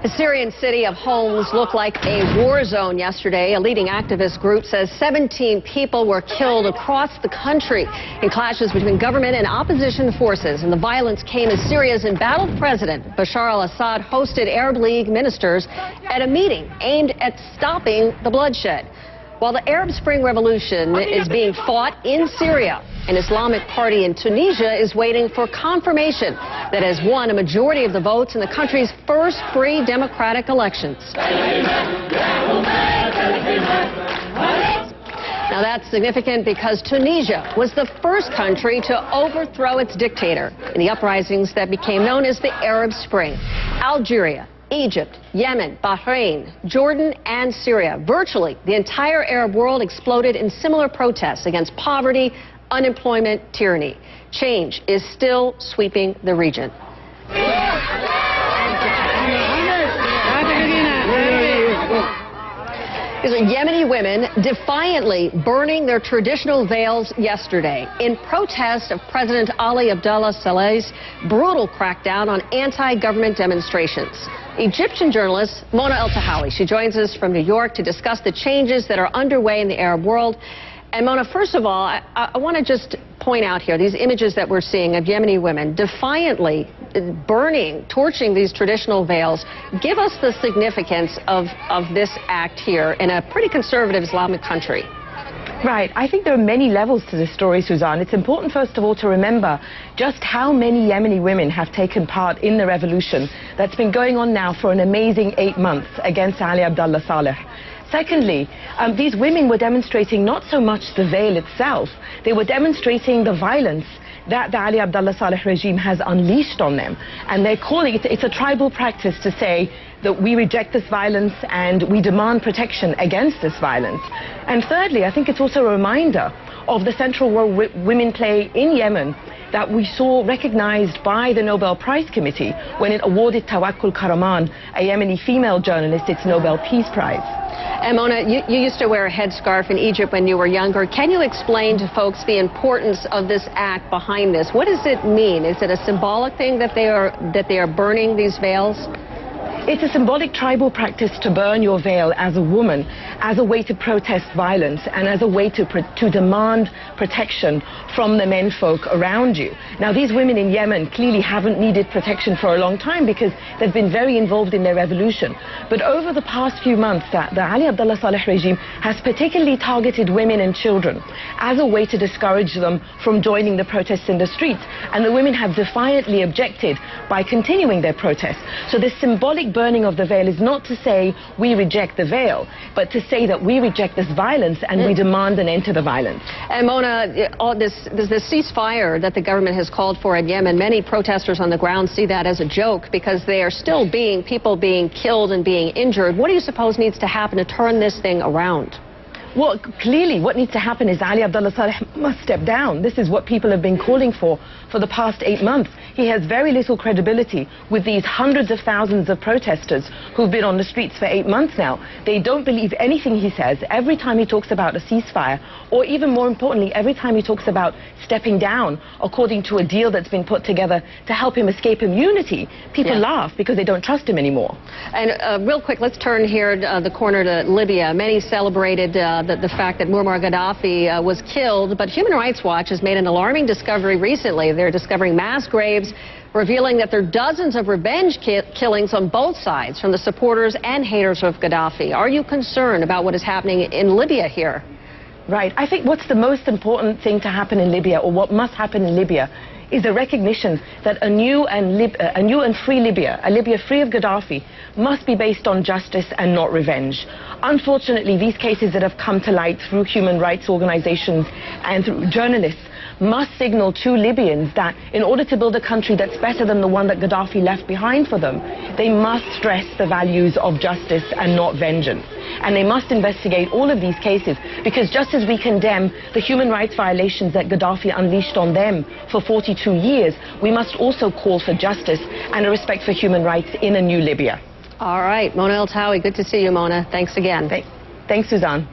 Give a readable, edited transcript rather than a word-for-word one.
The Syrian city of Homs looked like a war zone yesterday. A leading activist group says 17 people were killed across the country in clashes between government and opposition forces. And the violence came as Syria's embattled president, Bashar al-Assad, hosted Arab League ministers at a meeting aimed at stopping the bloodshed. While the Arab Spring Revolution is being fought in Syria, an Islamic party in Tunisia is waiting for confirmation that has won a majority of the votes in the country's first free democratic elections. Now that's significant because Tunisia was the first country to overthrow its dictator in the uprisings that became known as the Arab Spring. Algeria, Egypt, Yemen, Bahrain, Jordan, and Syria. Virtually the entire Arab world exploded in similar protests against poverty, unemployment, tyranny. Change is still sweeping the region. These are Yemeni women defiantly burning their traditional veils yesterday in protest of President Ali Abdullah Saleh's brutal crackdown on anti-government demonstrations. Egyptian journalist Mona Eltahawy, she joins us from New York to discuss the changes that are underway in the Arab world. And Mona, first of all, I want to just point out here these images that we're seeing of Yemeni women defiantly burning, torching these traditional veils. Give us the significance of this act here in a pretty conservative Islamic country. Right. I think there are many levels to this story, Suzanne. It's important, first of all, to remember just how many Yemeni women have taken part in the revolution that's been going on now for an amazing 8 months against Ali Abdullah Saleh. Secondly, these women were demonstrating not so much the veil itself, they were demonstrating the violence that the Ali Abdullah Saleh regime has unleashed on them. And they're calling it, it's a tribal practice to say that we reject this violence and we demand protection against this violence. And thirdly, I think it's also a reminder of the central role women play in Yemen that we saw recognized by the Nobel Prize Committee when it awarded Tawakkul Karaman, a Yemeni female journalist, its Nobel Peace Prize. And Mona, you used to wear a headscarf in Egypt when you were younger. Can you explain to folks the importance of this act behind this? What does it mean? Is it a symbolic thing that they are burning these veils? It's a symbolic tribal practice to burn your veil as a woman, as a way to protest violence and as a way to demand protection from the menfolk around you. Now, these women in Yemen clearly haven't needed protection for a long time because they've been very involved in their revolution. But over the past few months, the Ali Abdullah Saleh regime has particularly targeted women and children as a way to discourage them from joining the protests in the streets. And the women have defiantly objected by continuing their protests. So this symbolic burning of the veil is not to say we reject the veil, but to say that we reject this violence and we demand an end to the violence. And Mona, all this ceasefire that the government has called for in Yemen, many protesters on the ground see that as a joke because they are still people being killed and being injured. What do you suppose needs to happen to turn this thing around? Well, clearly what needs to happen is Ali Abdullah Saleh must step down. This is what people have been calling for the past 8 months. He has very little credibility with these hundreds of thousands of protesters who've been on the streets for 8 months now. They don't believe anything he says. Every time he talks about a ceasefire, or even more importantly, every time he talks about stepping down according to a deal that's been put together to help him escape immunity, people laugh because they don't trust him anymore. And real quick, let's turn here the corner to Libya. Many celebrated the fact that Muammar Gaddafi was killed, but Human Rights Watch has made an alarming discovery recently. They're discovering mass graves, revealing that there are dozens of revenge killings on both sides from the supporters and haters of Gaddafi. Are you concerned about what is happening in Libya here? Right. I think what's the most important thing to happen in Libya, or what must happen in Libya, is the recognition that a new and free Libya, a Libya free of Gaddafi, must be based on justice and not revenge. Unfortunately, these cases that have come to light through human rights organizations and through journalists must signal to Libyans that in order to build a country that's better than the one that Gaddafi left behind for them, they must stress the values of justice and not vengeance. And they must investigate all of these cases, because just as we condemn the human rights violations that Gaddafi unleashed on them for 42 years, we must also call for justice and a respect for human rights in a new Libya. All right, Mona Eltahawy, good to see you, Mona. Thanks again. Thanks, Suzanne.